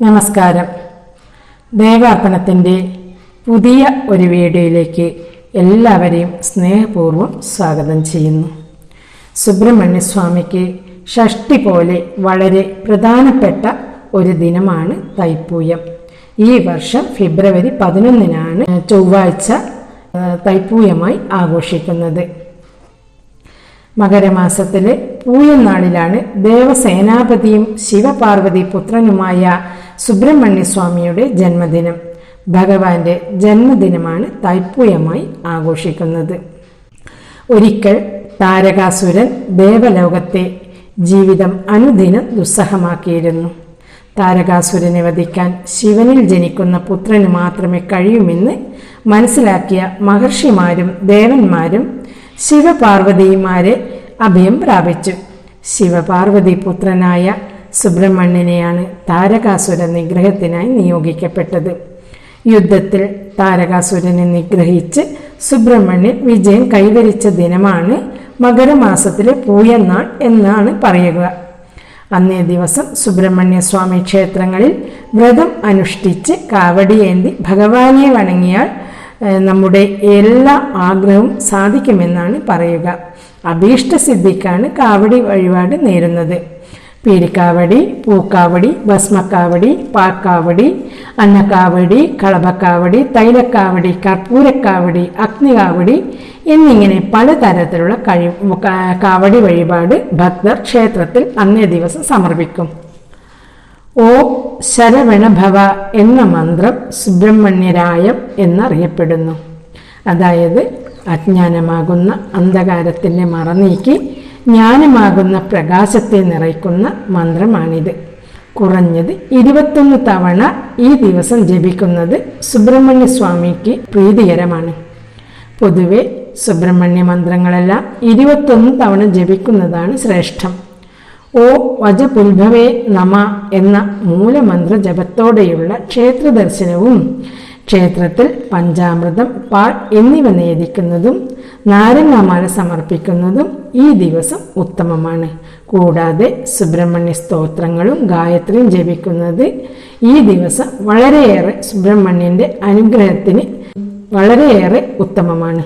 നമസ്കാരം. ദേവാർപ്പണത്തിൻ്റെ പുതിയ ഒരു വീഡിയോയിലേക്ക് എല്ലാവരെയും സ്നേഹപൂർവ്വം സ്വാഗതം ചെയ്യുന്നു. സുബ്രഹ്മണ്യസ്വാമിക്ക് ഷഷ്ടി പോലെ വളരെ പ്രധാനപ്പെട്ട ഒരു ദിനമാണ് തൈപ്പൂയം. ഈ വർഷം ഫെബ്രുവരി 11 ചൊവ്വാഴ്ച തൈപ്പൂയമായി ആഘോഷിക്കുന്നത്. മകരമാസത്തിലെ പൂയനാളിലാണ് ദേവസേനാപതിയും ശിവപാർവതി പുത്രനുമായ സുബ്രഹ്മണ്യസ്വാമിയുടെ ജന്മദിനം. ഭഗവാന്റെ ജന്മദിനമാണ് തൈപ്പൂയമായി ആഘോഷിക്കുന്നത്. ഒരിക്കൽ താരകാസുരൻ ദേവലോകത്തെ ജീവിതം അനുദിനം ദുസ്സഹമാക്കിയിരുന്നു. താരകാസുരനെ വധിക്കാൻ ശിവനിൽ ജനിക്കുന്ന പുത്രന് മാത്രമേ കഴിയുമെന്ന് മനസ്സിലാക്കിയ മഹർഷിമാരും ദേവന്മാരും ശിവപാർവതിമാരെ അഭയം പ്രാപിച്ചു. ശിവപാർവതി പുത്രനായ സുബ്രഹ്മണ്യനെയാണ് താരകാസുര നിഗ്രഹത്തിനായി നിയോഗിക്കപ്പെട്ടത്. യുദ്ധത്തിൽ താരകാസുരനെ നിഗ്രഹിച്ച് സുബ്രഹ്മണ്യൻ വിജയം കൈവരിച്ച ദിനമാണ് മകരമാസത്തിലെ പൂയനാൾ എന്നാണ് പറയുക. അന്നേ ദിവസം സുബ്രഹ്മണ്യസ്വാമി ക്ഷേത്രങ്ങളിൽ വ്രതം അനുഷ്ഠിച്ച് കാവടിയേന്തി ഭഗവാനെ വണങ്ങിയാൽ നമ്മുടെ എല്ലാ ആഗ്രഹവും സാധിക്കുമെന്നാണ് പറയുക. അഭീഷ്ടസിദ്ധിക്കാണ് കാവടി വഴിപാട് നേരുന്നത്. പീരിക്കാവടി, പൂക്കാവടി, ഭസ്മക്കാവടി, പാൽക്കാവടി, അന്നക്കാവടി, കളഭക്കാവടി, തൈലക്കാവടി, കർപ്പൂരക്കാവടി, അഗ്നികാവടി എന്നിങ്ങനെ പലതരത്തിലുള്ള കാവടി വഴിപാട് ഭക്തർ ക്ഷേത്രത്തിൽ അന്നേ ദിവസം സമർപ്പിക്കും. ഓം ശരവണഭവ എന്ന മന്ത്രം സുബ്രഹ്മണ്യരായം എന്നറിയപ്പെടുന്നു. അതായത് അജ്ഞാനമാകുന്ന അന്ധകാരത്തിൻ്റെ മറനീക്കി ജ്ഞാനമാകുന്ന പ്രകാശത്തെ നിറയ്ക്കുന്ന മന്ത്രമാണിത്. കുറഞ്ഞത് 21 തവണ ഈ ദിവസം ജപിക്കുന്നത് സുബ്രഹ്മണ്യസ്വാമിക്ക് പ്രീതികരമാണ്. പൊതുവെ സുബ്രഹ്മണ്യ മന്ത്രങ്ങളെല്ലാം 21 തവണ ജപിക്കുന്നതാണ് ശ്രേഷ്ഠം. ഓ വജപുൽഭവേ നമ എന്ന മൂലമന്ത്ര ജപത്തോടെയുള്ള ക്ഷേത്ര ദർശനവും ക്ഷേത്രത്തിൽ പഞ്ചാമൃതം, പാൽ എന്നിവ നേദിക്കുന്നതും നാരങ്ങാമാല സമർപ്പിക്കുന്നതും ഈ ദിവസം ഉത്തമമാണ്. കൂടാതെ സുബ്രഹ്മണ്യ സ്തോത്രങ്ങളും ഗായത്രിയും ജപിക്കുന്നത് ഈ ദിവസം വളരെയേറെ സുബ്രഹ്മണ്യന്റെ അനുഗ്രഹത്തിന് വളരെയേറെ ഉത്തമമാണ്.